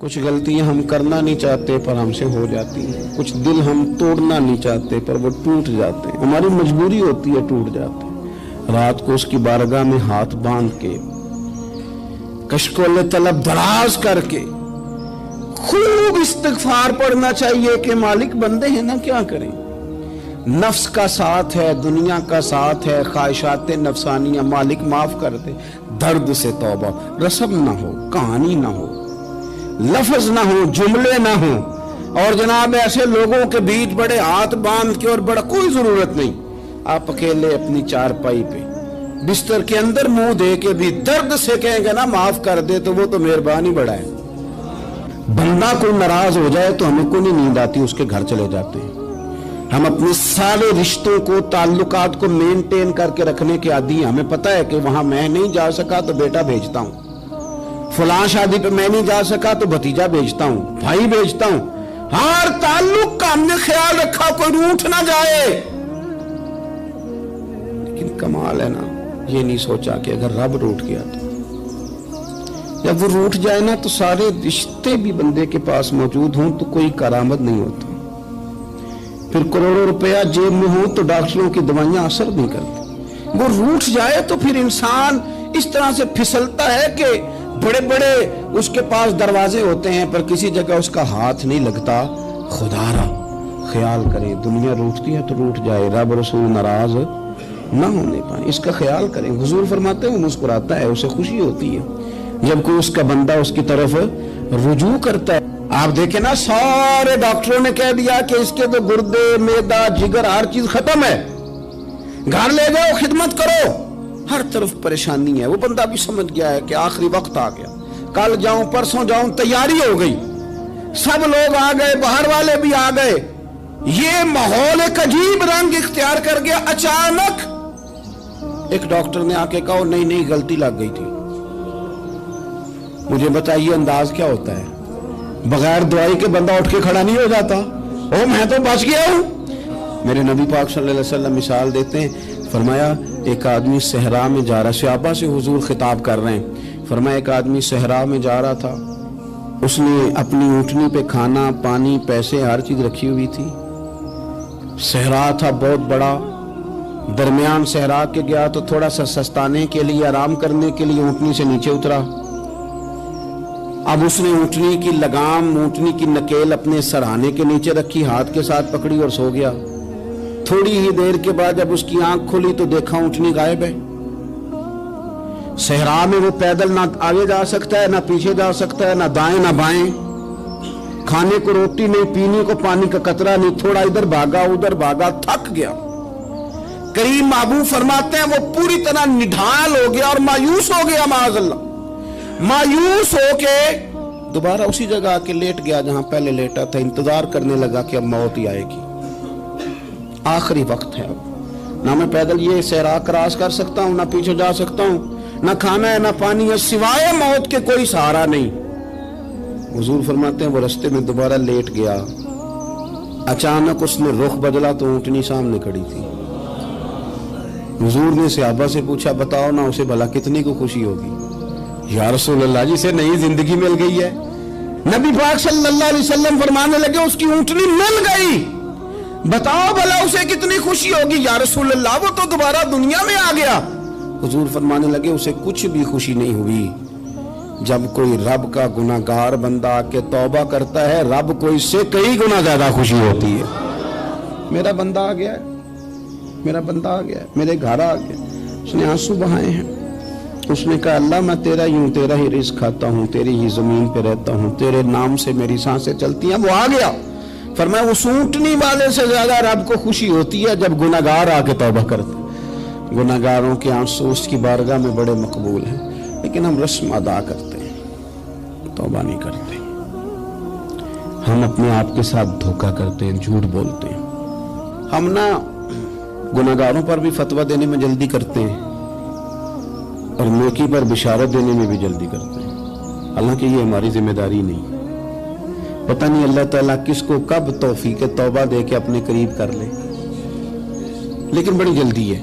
کچھ غلطیاں ہم کرنا نہیں چاہتے پر ہم سے ہو جاتی ہیں، کچھ دل ہم توڑنا نہیں چاہتے پر وہ ٹوٹ جاتے ہیں، ہماری مجبوری ہوتی ہے ٹوٹ جاتے ہیں۔ رات کو اس کی بارگاہ میں ہاتھ باندھ کے کشکول طلب دراز کر کے خوب استغفار پڑھنا چاہیے کہ مالک بندے ہیں نا، کیا کریں، نفس کا ساتھ ہے، دنیا کا ساتھ ہے، خواہشات نفسانیہ، مالک معاف کر دے۔ درد سے توبہ، رسم نہ ہو، کہانی نہ ہو، لفظ نہ ہو، جملے نہ ہو، اور جناب ایسے لوگوں کے بیچ بڑے ہاتھ باندھ کے اور بڑا کوئی ضرورت نہیں، آپ اکیلے اپنی چارپائی پہ بستر کے اندر منہ دے کے بھی درد سے کہیں گے نا معاف کر دے تو وہ تو مہربانی بڑا ہے۔ بندہ کوئی ناراض ہو جائے تو ہمیں کوئی نہیں نیند آتی، اس کے گھر چلے جاتے ہیں۔ ہم اپنے سارے رشتوں کو، تعلقات کو مینٹین کر کے رکھنے کے عادی ہیں، ہمیں پتہ ہے کہ وہاں میں نہیں جا سکا تو بیٹا بھیجتا ہوں، فلاں شادی پہ میں نہیں جا سکا تو بھتیجا بھیجتا ہوں، بھائی بھیجتا ہوں، ہر تعلق کا ہم نے خیال رکھا کوئی روٹھ نہ جائے۔ لیکن کمال ہے نا، یہ نہیں سوچا کہ اگر رب روٹھ گیا تو جب وہ روٹھ جائے نا تو سارے رشتے بھی بندے کے پاس موجود ہوں تو کوئی کرامت نہیں ہوتا، پھر کروڑوں روپیہ جیب میں ہوں تو ڈاکٹروں کی دوائیاں اثر نہیں کرتی۔ وہ روٹھ جائے تو پھر انسان اس طرح سے پھسلتا ہے کہ بڑے بڑے اس کے پاس دروازے ہوتے ہیں پر کسی جگہ اس کا ہاتھ نہیں لگتا۔ خدا را خیال کریں، دنیا روٹتی ہے تو روٹھ جائے، رب رسول ناراض نہ ہونے پائیں، اس کا خیال کریں۔ حضور فرماتے ہیں وہ مسکراتا ہے، اسے خوشی ہوتی ہے جب کوئی اس کا بندہ اس کی طرف رجوع کرتا ہے۔ آپ دیکھیں نا، سارے ڈاکٹروں نے کہہ دیا کہ اس کے تو گردے، معدہ، جگر ہر چیز ختم ہے، گھر لے جاؤ، خدمت کرو، ہر طرف پریشانی ہے۔ وہ بندہ بھی سمجھ گیا ہے کہ آخری وقت آ گیا، کل جاؤں پرسوں جاؤں، تیاری ہو گئی، سب لوگ آ گئے، باہر والے بھی آ گئے، یہ ماحول ایک عجیب رنگ اختیار کر گیا۔ اچانک ایک ڈاکٹر نے آ کے کہا نہیں غلطی لگ گئی تھی۔ مجھے بتائیے انداز کیا ہوتا ہے؟ بغیر دوائی کے بندہ اٹھ کے کھڑا نہیں ہو جاتا، او میں تو بچ گیا ہوں۔ میرے نبی پاک صلی اللہ علیہ وسلم مثال دیتے ہیں، فرمایا ایک آدمی صحرا میں جا رہا، صحابہ سے حضور خطاب کر رہے ہیں، فرمایا ایک آدمی صحرا میں جا رہا تھا، اس نے اپنی اونٹنی پہ کھانا، پانی، پیسے، ہر چیز رکھی ہوئی تھی۔ صحرا تھا بہت بڑا، درمیان صحرا کے گیا تو تھوڑا سا سستانے کے لیے، آرام کرنے کے لیے اونٹنی سے نیچے اترا۔ اب اس نے اونٹنی کی لگام، اونٹنی کی نکیل اپنے سرہانے کے نیچے رکھی، ہاتھ کے ساتھ پکڑی اور سو گیا۔ تھوڑی ہی دیر کے بعد جب اس کی آنکھ کھلی تو دیکھا اونٹنی غائب ہے۔ صحرا میں وہ پیدل نہ آگے جا سکتا ہے، نہ پیچھے جا سکتا ہے، نہ دائیں نہ بائیں، کھانے کو روٹی نہیں، پینے کو پانی کا قطرہ نہیں، تھوڑا ادھر بھاگا ادھر بھاگا، تھک گیا۔ کریم محبوب فرماتے ہیں وہ پوری طرح نڈھال ہو گیا اور مایوس ہو گیا، معاذ اللہ، مایوس ہو کے دوبارہ اسی جگہ آ کے لیٹ گیا جہاں پہلے لیٹا تھا، انتظار کرنے لگا کہ اب موت ہی آئے گی، آخری وقت ہے، اب نہ میں پیدل یہ صحرا کراس کر سکتا ہوں، نہ پیچھے جا سکتا ہوں، نہ کھانا ہے نہ پانی ہے، سوائے موت کے کوئی سہارا نہیں۔ حضور فرماتے ہیں وہ رستے میں دوبارہ لیٹ گیا، اچانک اس نے رخ بدلا تو اونٹنی سامنے کھڑی تھی۔ حضور نے صحابہ سے پوچھا بتاؤ نا اسے بھلا کتنی کو خوشی ہوگی؟ یا رسول اللہ جسے نئی زندگی مل گئی ہے۔ نبی پاک صلی اللہ علیہ وسلم فرمانے لگے اس کی اونٹنی مل گئی، بتاؤ بھلا اسے کتنی خوشی ہوگی؟ یا رسول اللہ وہ تو دوبارہ دنیا میں آ گیا۔ حضور فرمانے لگے اسے کچھ بھی خوشی نہیں ہوئی۔ جب کوئی رب کا گناہگار بندہ آ کے توبہ کرتا ہے، رب کو اس سے کئی گنا زیادہ خوشی ہوتی ہے۔ میرا بندہ آ گیا ہے، میرا بندہ آ گیا ہے، میرے گھر آ گیا، اس نے آنسو بہائے ہیں، اس نے کہا اللہ میں تیرا ہی ہوں، تیرا ہی رزق کھاتا ہوں، تیری ہی زمین پہ رہتا ہوں، تیرے نام سے میری سانسیں چلتی ہیں۔ وہ آ گیا۔ فرمایا اس اونٹنی والے سے زیادہ رب کو خوشی ہوتی ہے جب گناہگار آ کے توبہ کرتا ہے۔ گناہگاروں کے آنسو اس کی بارگاہ میں بڑے مقبول ہیں، لیکن ہم رسم ادا کرتے ہیں، توبہ نہیں کرتے۔ ہم اپنے آپ کے ساتھ دھوکہ کرتے ہیں، جھوٹ بولتے ہیں۔ ہم نہ گناہگاروں پر بھی فتویٰ دینے میں جلدی کرتے ہیں اور نیکی پر بشارت دینے میں بھی جلدی کرتے ہیں، حالانکہ یہ ہماری ذمہ داری نہیں۔ پتہ نہیں اللہ تعالیٰ کس کو کب توفیق توبہ دے کے اپنے قریب کر لے، لیکن بڑی جلدی ہے۔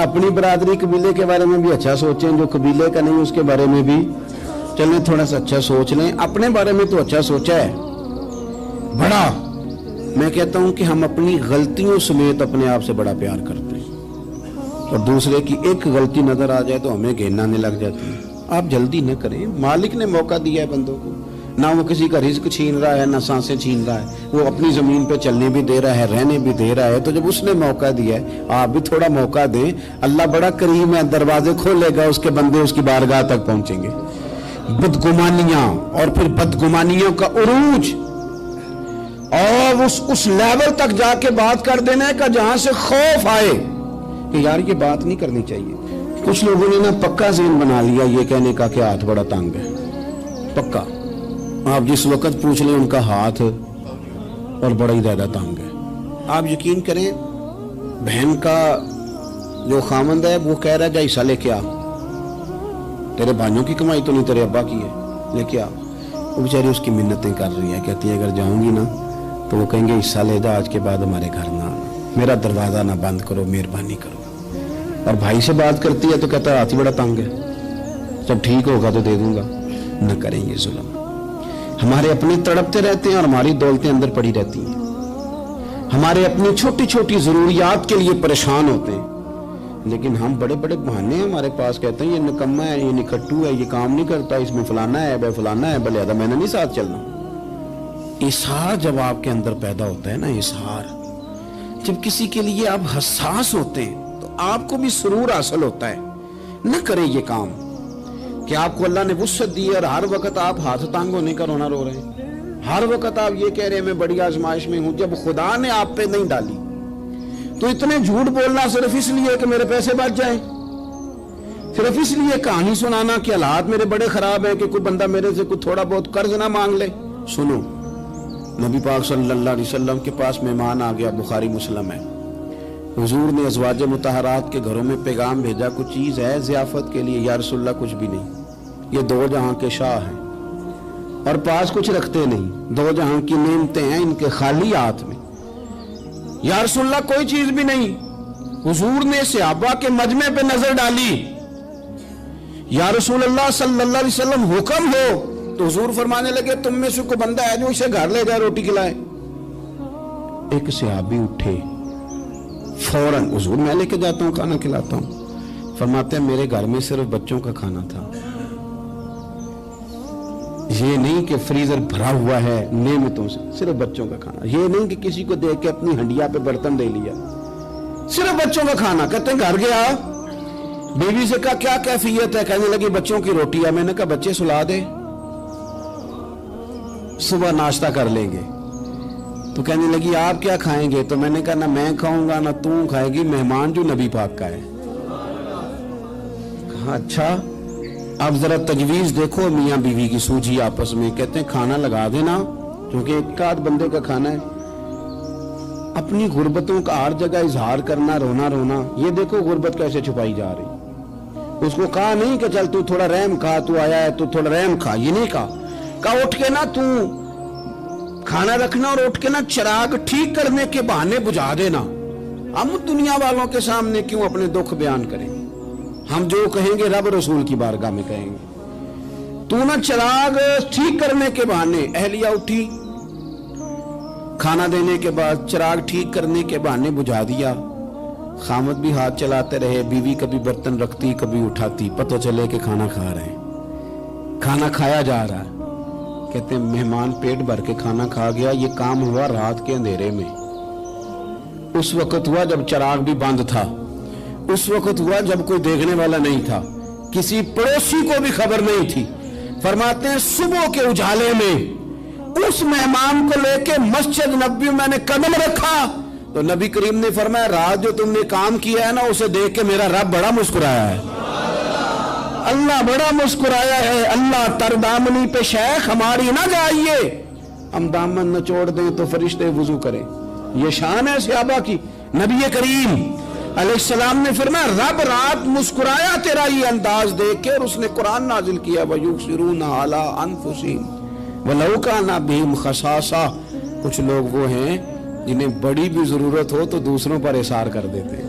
اپنی برادری قبیلے کے بارے میں بھی اچھا سوچیں, جو قبیلے کا نہیں اس کے بارے میں بھی چلیں تھوڑا سا اچھا سوچ لیں. اپنے بارے میں تو اچھا سوچا ہے بڑا. میں کہتا ہوں کہ ہم اپنی غلطیوں سمیت اپنے آپ سے بڑا پیار کرتے ہیں, اور دوسرے کی ایک غلطی نظر آ جائے تو ہمیں گھین آنے لگ جاتی ہے. آپ جلدی نہ کریں, مالک نے موقع دیا ہے بندوں کو, نہ وہ کسی کا رزق چھین رہا ہے نہ سانسیں چھین رہا ہے, وہ اپنی زمین پہ چلنے بھی دے رہا ہے, رہنے بھی دے رہا ہے. تو جب اس نے موقع دیا ہے آپ بھی تھوڑا موقع دیں. اللہ بڑا کریم ہے, دروازے کھولے گا, اس کے بندے اس کی بارگاہ تک پہنچیں گے. بدگمانیاں اور پھر بدگمانیوں کا عروج اور اس لیول تک جا کے بات کر دینا کا جہاں سے خوف آئے کہ یار یہ بات نہیں کرنی چاہیے. کچھ لوگوں نے نا پکا ذہن بنا لیا یہ کہنے کا کہ ہاتھ بڑا تنگ ہے. پکا آپ جس وقت پوچھ لیں ان کا ہاتھ اور بڑا ہی زیادہ تنگ ہے. آپ یقین کریں بہن کا جو خامند ہے وہ کہہ رہا ہے جا حصہ لے کے آ, تیرے بھائیوں کی کمائی تو نہیں تیرے ابا کی ہے, لے کے آ. وہ بیچاری اس کی منتیں کر رہی ہے, کہتی ہے اگر جاؤں گی نا تو وہ کہیں گے حصہ لے جا, آج کے بعد ہمارے گھر نہ آنا, میرا دروازہ نہ بند کرو, مہربانی کرو. اور بھائی سے بات کرتی ہے تو کہتا ہے ہاتھ ہی بڑا تنگ ہے, جب ٹھیک ہوگا تو دے دوں گا. نہ کریں یہ ظلم. ہمارے اپنے تڑپتے رہتے ہیں اور ہماری دولتیں اندر پڑی رہتی ہیں. ہمارے اپنی چھوٹی چھوٹی ضروریات کے لیے پریشان ہوتے ہیں, لیکن ہم بڑے بڑے بہانے ہیں ہمارے پاس, کہتے ہیں یہ نکما ہے, یہ نکھٹو ہے, یہ کام نہیں کرتا, اس میں فلانا ہے, بے فلانا ہے, بلے میں نے نہیں ساتھ چلنا. اظہار جب آپ کے اندر پیدا ہوتا ہے نا, اظہار جب کسی کے لیے آپ حساس ہوتے ہیں تو آپ کو بھی سرور حاصل ہوتا ہے. نہ کریں یہ کام کہ آپ کو اللہ نے وسعت دی اور ہر وقت آپ ہاتھ تانگ ہونے کا رونا رو رہے ہیں, ہر وقت آپ یہ کہہ رہے ہیں میں بڑی آزمائش میں ہوں, جب خدا نے آپ پہ نہیں ڈالی. تو اتنے جھوٹ بولنا صرف اس لیے کہ میرے پیسے بچ جائیں, صرف اس لیے کہانی سنانا کہ حالات میرے بڑے خراب ہیں کہ کوئی بندہ میرے سے کوئی تھوڑا بہت قرض نہ مانگ لے. سنو, نبی پاک صلی اللہ علیہ وسلم کے پاس مہمان آ گیا, بخاری مسلم ہے. حضور نے ازواج مطہرات کے گھروں میں پیغام بھیجا, کچھ چیز ہے ضیافت کے لیے؟ یا رسول اللہ کچھ بھی نہیں, یہ دو جہاں کے شاہ ہیں اور پاس کچھ رکھتے نہیں, دو جہاں کی نعمتیں ہیں ان کے خالی ہاتھ میں. یا رسول اللہ کوئی چیز بھی نہیں. حضور نے صحابہ کے مجمع پہ نظر ڈالی, یا رسول اللہ صلی اللہ علیہ وسلم حکم ہو. تو حضور فرمانے لگے تم میں سے کوئی بندہ ہے جو اسے گھر لے جائے روٹی کھلائے. ایک صحابی اٹھے فوراً, حضور میں لے کے جاتا ہوں کھانا کھلاتا ہوں. فرماتے ہیں میرے گھر میں صرف بچوں کا کھانا تھا, یہ نہیں کہ فریزر بھرا ہوا ہے نعمتوں سے, صرف بچوں کا کھانا. یہ نہیں کہ کسی کو دیکھ کے اپنی ہنڈیا پہ برتن دے لیا, صرف بچوں کا کھانا. کہتے ہیں گھر گیا, بیوی سے کہا کیا کیفیت ہے؟ کہنے لگی بچوں کی روٹی ہے. میں نے کہا بچے سلا دے, صبح ناشتہ کر لیں گے. تو کہنے لگی آپ کیا کھائیں گے؟ تو میں نے کہا نہ میں کھاؤں گا نہ تم کھائے گی, مہمان جو نبی پاک کا ہے. کہا اچھا, اب ذرا تجویز دیکھو میاں بیوی کی سوجھی آپس میں. کہتے ہیں کھانا لگا دینا کیونکہ ایک آدھ بندے کا کھانا ہے. اپنی غربتوں کا ہر جگہ اظہار کرنا, رونا رونا. یہ دیکھو غربت کیسے چھپائی جا رہی. اس کو کہا نہیں کہ چل تو تھوڑا رحم کھا, تو آیا ہے تو تھوڑا رحم کھا, یہ نہیں کہا. کہا اٹھ کے نا تو کھانا رکھنا اور اٹھ کے نا چراغ ٹھیک کرنے کے بہانے بجھا دینا. ہم دنیا والوں کے سامنے کیوں اپنے دکھ بیان کریں؟ ہم جو کہیں گے رب رسول کی بارگاہ میں کہیں گے. تو نا چراغ ٹھیک کرنے کے بہانے. اہلیہ اٹھی, کھانا دینے کے بعد چراغ ٹھیک کرنے کے بہانے بجھا دیا. خامد بھی ہاتھ چلاتے رہے, بیوی کبھی برتن رکھتی کبھی اٹھاتی, پتہ چلے کہ کھانا کھا رہے ہیں, کھانا کھایا جا رہا ہے. کہتے ہیں مہمان پیٹ بھر کے کھانا کھا گیا. یہ کام ہوا رات کے اندھیرے میں, اس وقت ہوا جب چراغ بھی بند تھا, اس وقت ہوا جب کوئی دیکھنے والا نہیں تھا, کسی پڑوسی کو بھی خبر نہیں تھی. فرماتے ہیں صبح کے اجالے میں اس مہمان کو لے کے مسجد نبوی میں نے قدم رکھا تو نبی کریم نے فرمایا رات جو تم نے کام کیا ہے نا اسے دیکھ کے میرا رب بڑا مسکرایا ہے, اللہ بڑا مسکرایا ہے. اللہ تر دامنی پہ شیخ ہماری نہ جائیے, ہم دامن نہ چھوڑ دیں تو فرشتے وضو کریں. یہ شان ہے صحابہ کی. نبی کریم علیہ السلام نے فرمایا رب رات مسکرایا تیرا یہ انداز دیکھ کے, اور اس نے قرآن نازل کیا وَيُبْصِرُونَ عَلَىٰ أَنفُسِهِمْ وَلَوْ كَانَ بِهِمْ خَصَاصَةٌ. کچھ لوگ وہ ہیں جنہیں بڑی بھی ضرورت ہو تو دوسروں پر اثار کر دیتے ہیں.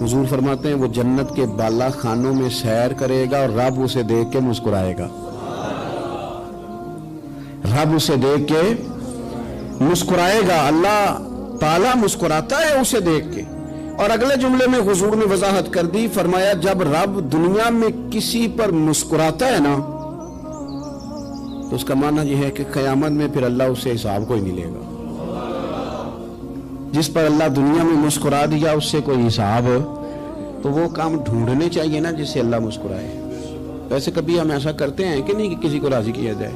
حضور فرماتے ہیں وہ جنت کے بالا خانوں میں سیر کرے گا اور رب اسے دیکھ کے مسکرائے گا. رب اسے دیکھ کے مسکرائے گا. اللہ تعالیٰ مسکراتا ہے اسے دیکھ کے. اور اگلے جملے میں حضور نے وضاحت کر دی, فرمایا جب رب دنیا میں کسی پر مسکراتا ہے نا تو اس کا معنی یہ ہے کہ قیامت میں پھر اللہ اسے حساب کوئی نہیں لے گا. جس پر اللہ دنیا میں مسکرا دیا اس سے کوئی حساب, تو وہ کام ڈھونڈنے چاہیے نا جس سے اللہ مسکرائے. ویسے کبھی ہم ایسا کرتے ہیں کہ نہیں کہ کسی کو راضی کیا جائے؟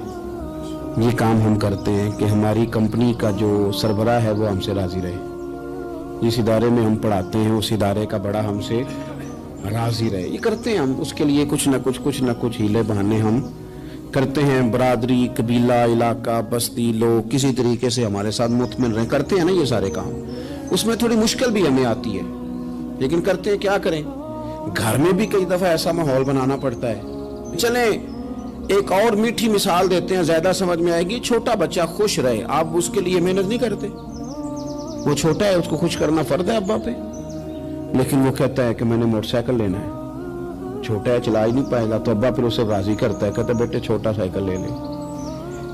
یہ کام ہم کرتے ہیں کہ ہماری کمپنی کا جو سربراہ ہے وہ ہم سے راضی رہے, جس ادارے میں ہم پڑھاتے ہیں اس ادارے کا بڑا ہم سے راضی رہے. یہ کرتے ہیں ہم, اس کے لیے کچھ نہ کچھ ہیلے بہانے ہم کرتے ہیں. برادری, قبیلہ, علاقہ, بستی, لوگ کسی طریقے سے ہمارے ساتھ مطمئن رہیں, کرتے ہیں نا یہ سارے کام. اس میں تھوڑی مشکل بھی ہمیں آتی ہے لیکن کرتے ہیں. کیا کریں, گھر میں بھی کئی دفعہ ایسا ماحول بنانا پڑتا ہے. چلیں ایک اور میٹھی مثال دیتے ہیں, زیادہ سمجھ میں آئے گی. چھوٹا بچہ خوش رہے, آپ اس کے لیے محنت نہیں کرتے. وہ چھوٹا ہے, اس کو خوش کرنا فرض ہے ابا پہ, لیکن وہ کہتا ہے کہ میں نے موٹر سائیکل لینا ہے. چھوٹا ہے, چلا ہی نہیں پائے گا, تو ابا پھر اسے راضی کرتا ہے, کہتا ہے بیٹے چھوٹا سائیکل لے لے,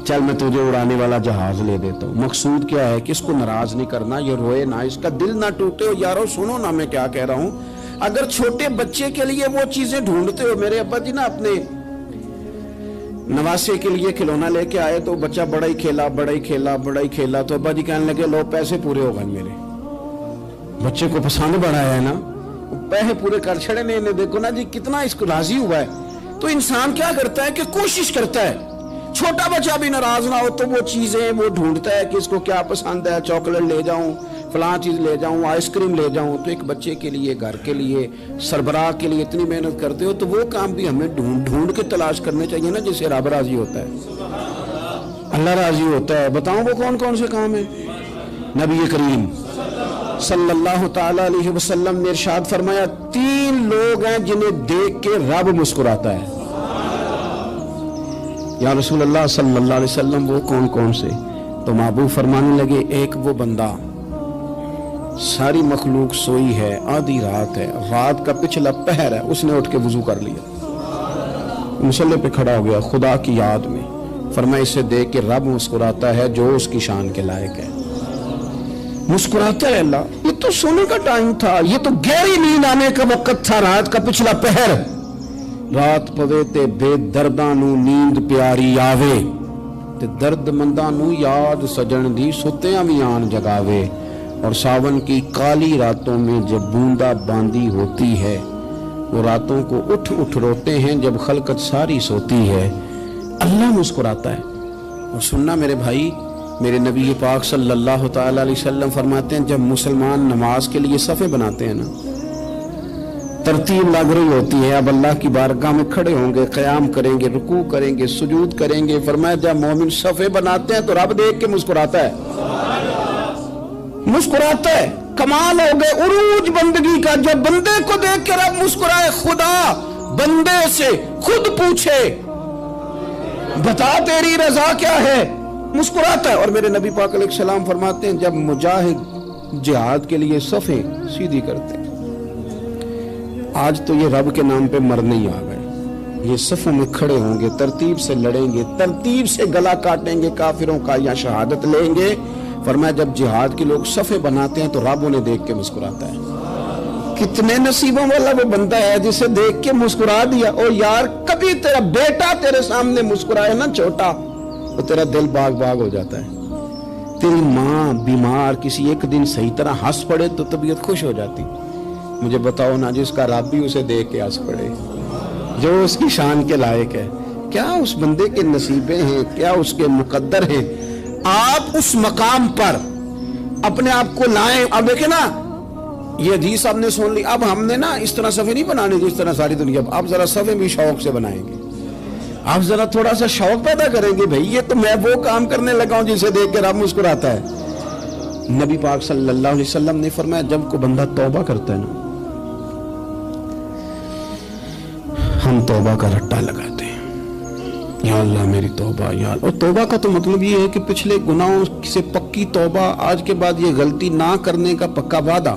چل میں تجھے اڑانے والا جہاز لے دیتا ہوں. مقصود کیا ہے کہ اس کو ناراض نہیں کرنا, یہ روئے نہ, اس کا دل نہ ٹوٹے. ہو یارو سنو نا میں کیا کہہ رہا ہوں. اگر چھوٹے بچے کے لیے وہ چیزیں ڈھونڈتے ہو, میرے ابا جی نا اپنے نواسے کے لیے کھلونا لے کے آئے تو بچہ بڑا ہی کھیلا, تو ابا جی کہنے لگے لو پیسے پورے ہو گئے میرے. بچے کو پسند بڑا ہے نا, پیسے پورے کر چھڑے نے, دیکھو نا جی کتنا اس کو راضی ہوا ہے. تو انسان کیا کرتا ہے کہ کوشش کرتا ہے, چھوٹا بچہ بھی ناراض نہ ہو تو وہ چیزیں وہ ڈھونڈتا ہے کہ اس کو کیا پسند ہے. چاکلیٹ لے جاؤں, فلاں چیز لے جاؤں, آئس کریم لے جاؤں. تو ایک بچے کے لیے, گھر کے لیے, سربراہ کے لیے اتنی محنت کرتے ہو, تو وہ کام بھی ہمیں ڈھونڈ کے تلاش کرنے چاہیے نا جس سے رب راضی ہوتا ہے, اللہ راضی ہوتا ہے. بتاؤں وہ کون کون سے کام ہیں؟ نبی کریم صلی اللہ تعالی علیہ وسلم نے ارشاد فرمایا 3 لوگ ہیں جنہیں دیکھ کے رب مسکراتا ہے. یا رسول اللہ صلی اللہ علیہ وسلم وہ کون کون سے؟ تو محبوب فرمانے لگے ایک وہ بندہ ساری مخلوق سوئی ہے, آدھی رات ہے, رات کا پچھلا پہر ہے, اس نے اٹھ کے وضو کر لیا, مصلی پہ کھڑا ہو گیا خدا کی یاد میں. فرمایا اسے دیکھ کے رب مسکراتا ہے جو اس کی شان کے لائق ہے. مسکراتا ہے اللہ. یہ تو سونے کا ٹائم تھا, یہ تو گہری نیند آنے کا وقت تھا, رات کا پچھلا پہر. رات پوے تے بے درداں نو نیند پیاری آوے, تے درد منداں نو یاد سجن دی ستیاں وی آن جگاوے. اور ساون کی کالی راتوں میں جب بوندا باندی ہوتی ہے, وہ راتوں کو اٹھ روتے ہیں جب خلقت ساری سوتی ہے. اللہ مسکراتا ہے. اور سننا میرے بھائی, میرے نبی پاک صلی اللہ تعالی علیہ وسلم فرماتے ہیں جب مسلمان نماز کے لیے صفیں بناتے ہیں نا, ترتیب لگ رہی ہوتی ہے, اب اللہ کی بارگاہ میں کھڑے ہوں گے, قیام کریں گے, رکوع کریں گے, سجود کریں گے. فرمایا جب مومن صفیں بناتے ہیں تو رب دیکھ کے مسکراتا ہے, مسکراتا ہے. کمال ہو گئے عروج بندگی کا, جب بندے کو دیکھ کے رب مسکرائے. خدا بندے سے خود پوچھے بتا تیری رضا کیا ہے, مسکراتا ہے. اور میرے نبی پاک علیہ السلام فرماتے ہیں جب مجاہد جہاد کے لیے صفیں سیدھی کرتے ہیں, آج تو یہ رب کے نام پہ مرنے ہی آ گئے, یہ صفوں میں کھڑے ہوں گے, ترتیب سے لڑیں گے, ترتیب سے گلا کاٹیں گے کافروں کا یا شہادت لیں گے. فرمایا جب جہاد کے لوگ صفیں بناتے ہیں تو رب انہیں دیکھ کے مسکراتا ہے. کتنے نصیبوں والا وہ بندہ ہے جسے دیکھ کے مسکرا دیا. او یار کبھی تیرا بیٹا تیرے سامنے مسکرائے نا چھوٹا, تو تیرا دل باغ ہو جاتا ہے. تیری ماں بیمار کسی ایک دن صحیح طرح ہنس پڑے تو طبیعت خوش ہو جاتی. مجھے بتاؤ نا جس کا رب بھی اسے دیکھ کے ہنس پڑے, جو اس کی شان کے لائق ہے, کیا اس بندے کے نصیبیں ہیں, کیا اس کے مقدر ہیں. آپ اس مقام پر اپنے آپ کو لائیں. اب دیکھیں نا یہ حدیث آپ نے سن لی, اب ہم نے نا اس طرح صفیں نہیں بنانے جس طرح ساری دنیا. آپ ذرا صفیں بھی شوق سے بنائیں گے, آپ ذرا تھوڑا سا شوق پیدا کریں گے. بھئی یہ تو میں وہ کام کرنے لگا ہوں جسے دیکھ کے رب مسکراتا ہے. نبی پاک صلی اللہ علیہ وسلم نے فرمایا جب کوئی بندہ توبہ کرتا ہے نا, ہم توبہ کا رٹا لگاتے ہیں, یا اللہ میری توبہ یا اللہ. اور توبہ کا تو مطلب یہ ہے کہ پچھلے گناہوں سے پکی توبہ, آج کے بعد یہ غلطی نہ کرنے کا پکا وعدہ.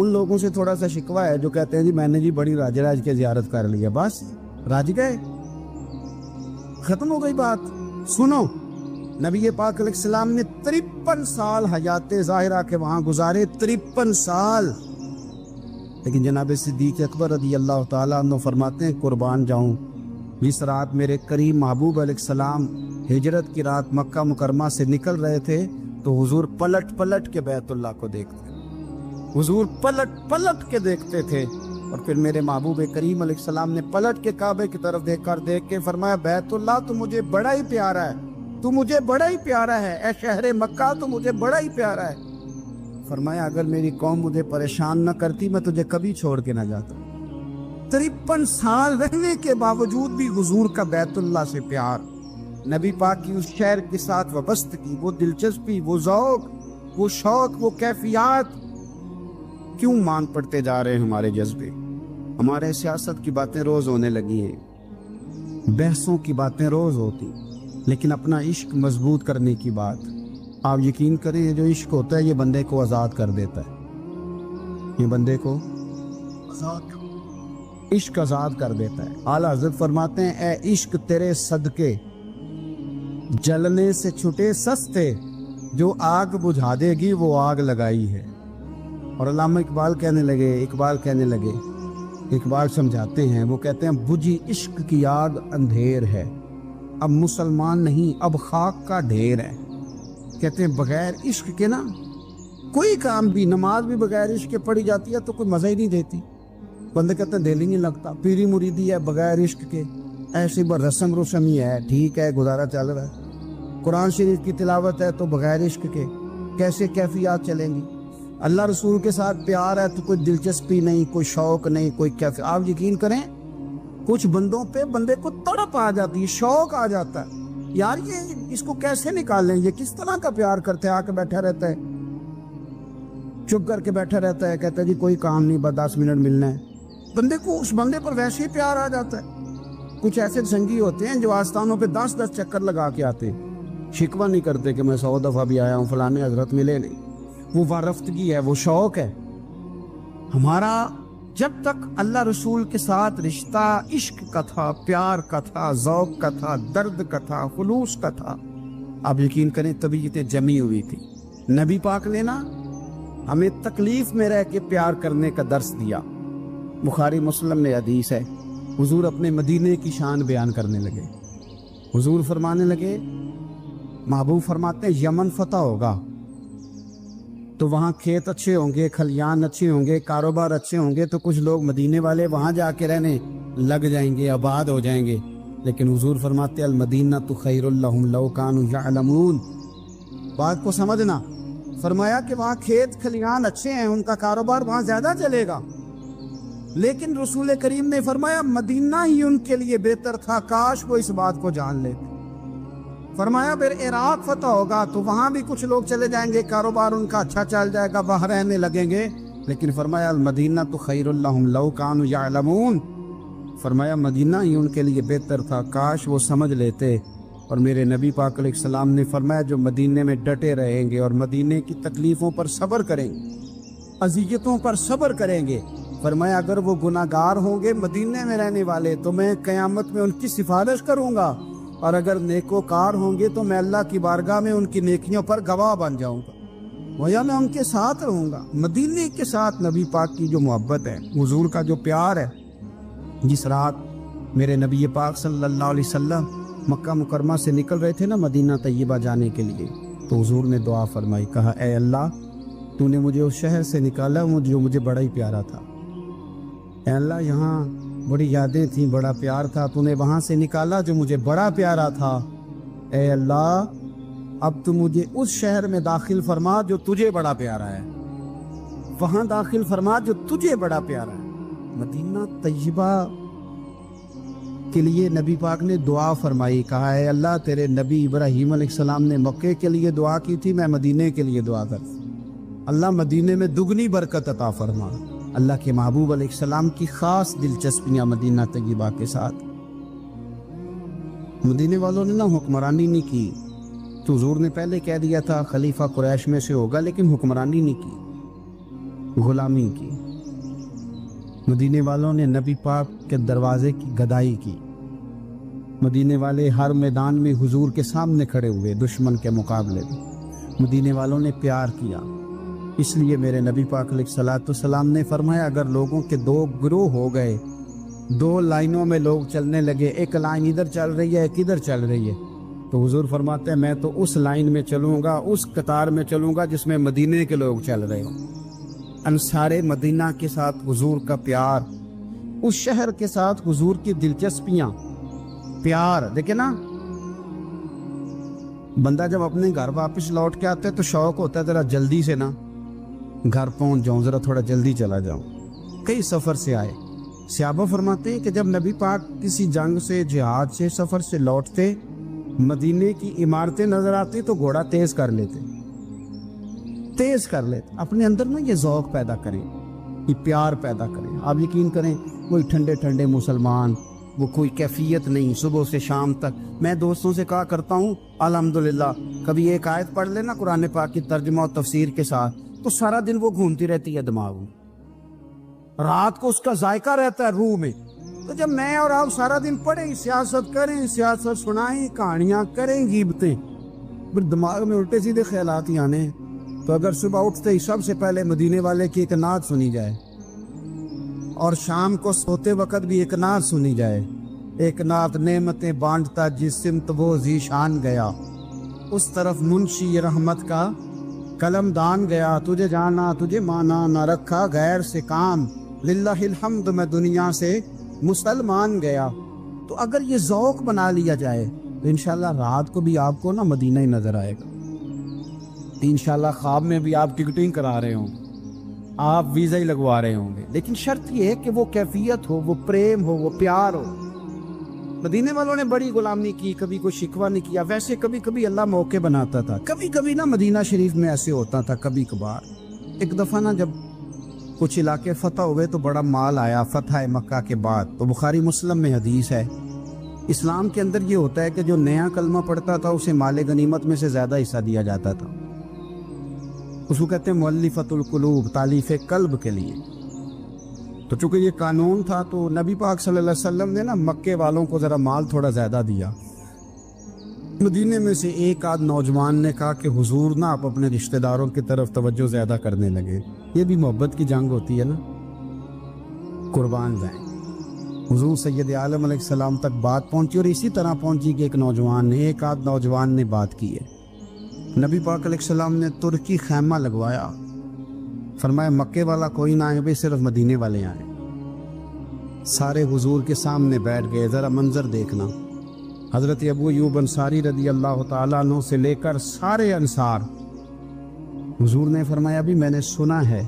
ان لوگوں سے تھوڑا سا شکوہ ہے جو کہتے ہیں جی میں نے جی بڑی راج راج کے زیارت کر لی ہے، بس راج گئے، ختم ہو گئی بات۔ سنو، نبی پاک علیہ السلام نے 53 سال حیات ظاہرہ کے وہاں گزارے، 53 سال، لیکن جناب صدیق اکبر رضی اللہ تعالیٰ عنہ فرماتے ہیں قربان جاؤں، جس رات میرے کریم محبوب علیہ السلام ہجرت کی رات مکہ مکرمہ سے نکل رہے تھے تو حضور پلٹ پلٹ کے بیت اللہ کو دیکھتے، حضور پلٹ پلٹ کے دیکھتے تھے، اور پھر میرے محبوب کریم علیہ السلام نے پلٹ کے کعبے کی طرف دیکھ کے فرمایا بیت اللہ تو مجھے بڑا ہی پیارا ہے، تو مجھے بڑا ہی پیارا ہے، اے شہر مکہ تو مجھے بڑا ہی پیارا ہے۔ فرمایا اگر میری قوم مجھے پریشان نہ کرتی میں تجھے کبھی چھوڑ کے نہ جاتا۔ 53 سال رہنے کے باوجود بھی حضور کا بیت اللہ سے پیار، نبی پاک کی اس شہر کے ساتھ وابستگی، وہ دلچسپی، وہ ذوق، وہ شوق، وہ کیفیات، کیوں مان پڑتے جا رہے ہیں ہمارے جذبے؟ ہمارے سیاست کی باتیں روز ہونے لگی ہیں، بحثوں کی باتیں روز ہوتی، لیکن اپنا عشق مضبوط کرنے کی بات، آپ یقین کریں یہ جو عشق ہوتا ہے یہ بندے کو آزاد کر دیتا ہے، یہ بندے کو عشق آزاد کر دیتا ہے۔ اعلیٰ حضرت فرماتے ہیں اے عشق تیرے صدقے جلنے سے چھٹے سستے، جو آگ بجھا دے گی وہ آگ لگائی ہے۔ اور علامہ اقبال کہنے لگے، اقبال سمجھاتے ہیں، وہ کہتے ہیں بجھی عشق کی آگ اندھیر ہے، اب مسلمان نہیں اب خاک کا ڈھیر ہے۔ کہتے ہیں بغیر عشق کے نا کوئی کام بھی، نماز بھی بغیر عشق کے پڑھی جاتی ہے تو کوئی مزہ ہی نہیں دیتی، بندے کہتے ہیں دل ہی نہیں لگتا، پیری مریدی ہے بغیر عشق کے ایسی رسم ہی ہے، ٹھیک ہے گزارا چل رہا ہے، قرآن شریف کی تلاوت ہے تو بغیر عشق کے کیسے کیفیات چلیں گی؟ اللہ رسول کے ساتھ پیار ہے تو کوئی دلچسپی نہیں، کوئی شوق نہیں، کوئی کیفیت۔ آپ یقین کریں کچھ بندوں پہ بندے کو تڑپ آ جاتی ہے، شوق آ جاتا ہے، یار یہ اس کو کیسے نکالیں، یہ کس طرح کا پیار کرتے ہیں، آ کے بیٹھا رہتا ہے، چپ کر کے بیٹھا رہتا ہے، کہتا ہے جی کوئی کام نہیں بس 10 منٹ ملنا ہے، بندے کو اس بندے پر ویسے ہی پیار آ جاتا ہے۔ کچھ ایسے سنگی ہوتے ہیں جو آستانوں پہ 10 چکر لگا کے آتے، شکوہ نہیں کرتے کہ میں 100 دفعہ بھی آیا ہوں فلانے حضرت ملے نہیں، وہ وارفتگی ہے، وہ شوق ہے ہمارا۔ جب تک اللہ رسول کے ساتھ رشتہ عشق کا تھا، پیار کا تھا، ذوق کا تھا، درد کا تھا، خلوص کا تھا، آپ یقین کریں طبیعتیں جمی ہوئی تھی۔ نبی پاک نے نا ہمیں تکلیف میں رہ کے پیار کرنے کا درس دیا۔ بخاری مسلم میں حدیث ہے، حضور اپنے مدینے کی شان بیان کرنے لگے، حضور فرمانے لگے، محبوب فرماتے ہیں یمن فتح ہوگا تو وہاں کھیت اچھے ہوں گے، کھلیان اچھے ہوں گے، کاروبار اچھے ہوں گے، تو کچھ لوگ مدینے والے وہاں جا کے رہنے لگ جائیں گے، آباد ہو جائیں گے، لیکن حضور فرماتے المدینہ تو خیر لہم لو کانوا یعلمون۔ بات کو سمجھنا، فرمایا کہ وہاں کھیت کھلیان اچھے ہیں، ان کا کاروبار وہاں زیادہ چلے گا، لیکن رسول کریم نے فرمایا مدینہ ہی ان کے لیے بہتر تھا، کاش وہ اس بات کو جان لیتے۔ فرمایا پھر عراق فتح ہوگا تو وہاں بھی کچھ لوگ چلے جائیں گے، کاروبار ان کا اچھا چل جائے گا، وہاں رہنے لگیں گے، لیکن فرمایا المدینہ تو خیر لہم لو کانوا یعلمون، فرمایا مدینہ ہی ان کے لیے بہتر تھا، کاش وہ سمجھ لیتے۔ اور میرے نبی پاک علیہ السلام نے فرمایا جو مدینے میں ڈٹے رہیں گے اور مدینے کی تکلیفوں پر صبر کریں گے، اذیتوں پر صبر کریں گے، فرمایا اگر وہ گناہگار ہوں گے مدینے میں رہنے والے تو میں قیامت میں ان کی سفارش کروں گا، اور اگر نیکوکار ہوں گے تو میں اللہ کی بارگاہ میں ان کی نیکیوں پر گواہ بن جاؤں گا، گویا میں ان کے ساتھ رہوں گا۔ مدینے کے ساتھ نبی پاک کی جو محبت ہے، حضور کا جو پیار ہے، جس رات میرے نبی پاک صلی اللہ علیہ وسلم مکہ مکرمہ سے نکل رہے تھے نا مدینہ طیبہ جانے کے لیے، تو حضور نے دعا فرمائی، کہا اے اللہ تو نے مجھے اس شہر سے نکالا جو مجھے بڑا ہی پیارا تھا، اے اللہ یہاں بڑی یادیں تھیں، بڑا پیار تھا، تو نے وہاں سے نکالا جو مجھے بڑا پیارا تھا، اے اللہ اب تو مجھے اس شہر میں داخل فرما جو تجھے بڑا پیارا ہے، وہاں داخل فرما جو تجھے بڑا پیارا ہے۔ مدینہ طیبہ کے لیے نبی پاک نے دعا فرمائی، کہا اے اللہ تیرے نبی ابراہیم علیہ السلام نے مکے کے لیے دعا کی تھی، میں مدینے کے لیے دعا کر، اللہ مدینے میں دگنی برکت عطا فرما۔ اللہ کے محبوب علیہ السلام کی خاص دلچسپیاں مدینہ طیبہ کے ساتھ، مدینے والوں نے نہ حکمرانی نہیں کی، تو حضور نے پہلے کہہ دیا تھا خلیفہ قریش میں سے ہوگا، لیکن حکمرانی نہیں کی، غلامی کی، مدینے والوں نے نبی پاک کے دروازے کی گدائی کی، مدینے والے ہر میدان میں حضور کے سامنے کھڑے ہوئے دشمن کے مقابلے میں، مدینے والوں نے پیار کیا۔ اس لیے میرے نبی پاک علیہ الصلوۃ والسلام نے فرمایا اگر لوگوں کے دو گروہ ہو گئے، دو لائنوں میں لوگ چلنے لگے، ایک لائن ادھر چل رہی ہے ایک ادھر چل رہی ہے، تو حضور فرماتے ہیں میں تو اس لائن میں چلوں گا، اس قطار میں چلوں گا جس میں مدینے کے لوگ چل رہے ہوں۔ انصار مدینہ کے ساتھ حضور کا پیار، اس شہر کے ساتھ حضور کی دلچسپیاں، پیار دیکھیں نا، بندہ جب اپنے گھر واپس لوٹ کے آتا ہے تو شوق ہوتا ہے ذرا جلدی سے نا گھر پہنچ جاؤں، ذرا تھوڑا جلدی چلا جاؤں۔ کئی سفر سے آئے، صحابہ فرماتے ہیں کہ جب نبی پاک کسی جنگ سے، جہاد سے، سفر سے لوٹتے، مدینے کی عمارتیں نظر آتی تو گھوڑا تیز کر لیتے، اپنے اندر نا یہ ذوق پیدا کریں، یہ پیار پیدا کریں۔ آپ یقین کریں کوئی ٹھنڈے ٹھنڈے مسلمان، وہ کوئی کیفیت نہیں، صبح سے شام تک میں دوستوں سے کہا کرتا ہوں الحمدللہ کبھی ایک آیت پڑھ لینا قرآن پاک کی ترجمہ اور تفسیر کے ساتھ تو سارا دن وہ گھومتی رہتی ہے دماغ میں، رات کو اس کا ذائقہ رہتا ہے روح میں۔ تو جب میں اور آپ سارا دن پڑھیں، سیاست کریں، سیاست سنائیں، کہانیاں کریں، غیبتیں، پھر دماغ میں الٹے سیدھے خیالات ہی آنے ہیں۔ تو اگر صبح اٹھتے ہی سب سے پہلے مدینے والے کی ایک نعت سنی جائے اور شام کو سوتے وقت بھی ایک نعت سنی جائے، ایک نعت نعمتیں بانٹتا جس سمت وہ ذیشان گیا، اس طرف منشی رحمت کا قلم دان گیا، تجھے جانا تجھے مانا نہ رکھا غیر سے کام، للہ الحمد میں دنیا سے مسلمان گیا۔ تو اگر یہ ذوق بنا لیا جائے تو انشاءاللہ رات کو بھی آپ کو نا مدینہ ہی نظر آئے گا، انشاءاللہ خواب میں بھی آپ ٹکٹنگ کرا رہے ہوں، آپ ویزا ہی لگوا رہے ہوں گے، لیکن شرط یہ ہے کہ وہ کیفیت ہو، وہ پریم ہو، وہ پیار ہو۔ مدینے والوں نے بڑی غلامی کی، کبھی کوئی شکوہ نہیں کیا، ویسے کبھی کبھی اللہ موقع بناتا تھا، کبھی کبھی نا مدینہ شریف میں ایسے ہوتا تھا کبھی کبھار۔ ایک دفعہ نا جب کچھ علاقے فتح ہوئے تو بڑا مال آیا فتح مکہ کے بعد، تو بخاری مسلم میں حدیث ہے، اسلام کے اندر یہ ہوتا ہے کہ جو نیا کلمہ پڑھتا تھا اسے مال غنیمت میں سے زیادہ حصہ دیا جاتا تھا، اس کو کہتے ہیں مؤلفۃ القلوب، تالیف قلب کے لیے۔ تو چونکہ یہ قانون تھا تو نبی پاک صلی اللہ علیہ وسلم نے نا مکے والوں کو ذرا مال تھوڑا زیادہ دیا۔ مدینے میں سے ایک آدھ نوجوان نے کہا کہ حضور نا آپ اپنے رشتہ داروں کی طرف توجہ زیادہ کرنے لگے، یہ بھی محبت کی جنگ ہوتی ہے نا، قربان جائیں۔ حضور سید عالم علیہ السلام تک بات پہنچی اور اسی طرح پہنچی کہ ایک آدھ نوجوان نے بات کی ہے۔ نبی پاک علیہ السلام نے ترکی خیمہ لگوایا، فرمایا مکے والا کوئی نہ آئے، صرف مدینے والے آئیں۔ سارے حضور کے سامنے بیٹھ گئے، ذرا منظر دیکھنا، حضرت ابو ایوب انصاری رضی اللہ تعالیٰ عنہ سے لے کر سارے انصار۔ حضور نے فرمایا بھی میں نے سنا ہے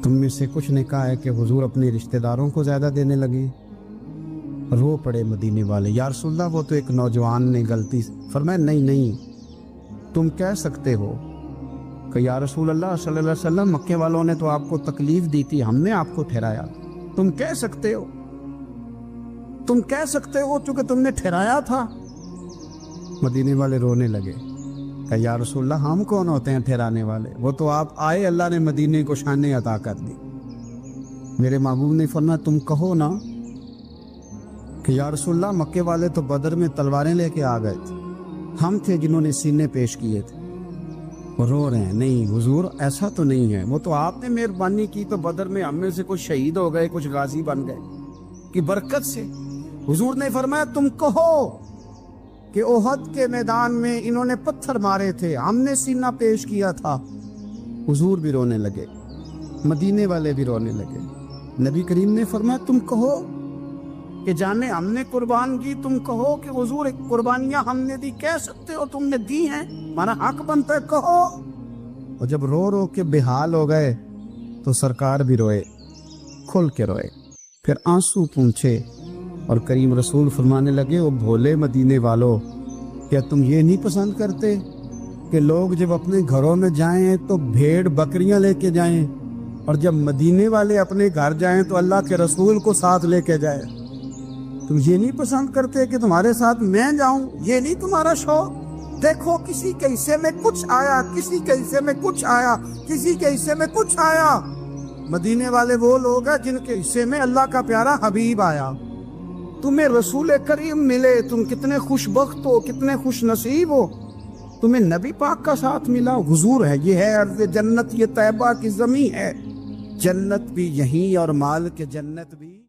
تم میں سے کچھ نے کہا ہے کہ حضور اپنے رشتہ داروں کو زیادہ دینے لگے۔ رو پڑے مدینے والے، یا رسول اللہ وہ تو ایک نوجوان نے غلطی۔ فرمایا نہیں تم کہہ سکتے ہو کہ یا رسول اللہ صلی اللہ علیہ وسلم مکے والوں نے تو آپ کو تکلیف دی تھی، ہم نے آپ کو ٹھہرایا، تم کہہ سکتے ہو چونکہ تم نے ٹھہرایا تھا۔ مدینے والے رونے لگے کہ یا رسول اللہ ہم کون ہوتے ہیں ٹھہرانے والے، وہ تو آپ آئے، اللہ نے مدینے کو شان عطا کر دی۔ میرے محبوب نے فرمایا تم کہو نا کہ یا رسول اللہ مکے والے تو بدر میں تلواریں لے کے آ گئے تھے، ہم تھے جنہوں نے سینے پیش کیے تھے۔ وہ رو رہے ہیں، نہیں حضور ایسا تو نہیں ہے، وہ تو آپ نے مہربانی کی تو بدر میں ہم میں سے کچھ شہید ہو گئے، کچھ غازی بن گئے کی برکت سے۔ حضور نے فرمایا تم کہو کہ احد کے میدان میں انہوں نے پتھر مارے تھے، ہم نے سینہ پیش کیا تھا۔ حضور بھی رونے لگے، مدینے والے بھی رونے لگے۔ نبی کریم نے فرمایا تم کہو کہ جانے ہم نے قربان کی، تم کہو کہ حضور ایک قربانیاں ہم نے دی، کہہ سکتے ہو تم نے دی ہیں، ہمارا حق بنتا ہے کہو۔ اور جب رو رو کے بے حال ہو گئے تو سرکار بھی روئے، کھل کے روئے، پھر آنسو پونچھے اور کریم رسول فرمانے لگے او بھولے مدینے والو، کیا تم یہ نہیں پسند کرتے کہ لوگ جب اپنے گھروں میں جائیں تو بھیڑ بکریاں لے کے جائیں، اور جب مدینے والے اپنے گھر جائیں تو اللہ کے رسول کو ساتھ لے کے جائیں؟ تم یہ نہیں پسند کرتے کہ تمہارے ساتھ میں جاؤں؟ یہ نہیں تمہارا شوق؟ دیکھو کسی کے حصے میں کچھ آیا، کسی کے حصے میں کچھ آیا، کسی کے حصے میں کچھ آیا۔ مدینے والے وہ لوگ ہیں جن کے حصے میں اللہ کا پیارا حبیب آیا۔ تمہیں رسول کریم ملے، تم کتنے خوش بخت ہو، کتنے خوش نصیب ہو، تمہیں نبی پاک کا ساتھ ملا۔ حضور ہے، یہ ہے ارض جنت، یہ طیبہ کی زمین ہے، جنت بھی یہیں اور مال کے جنت بھی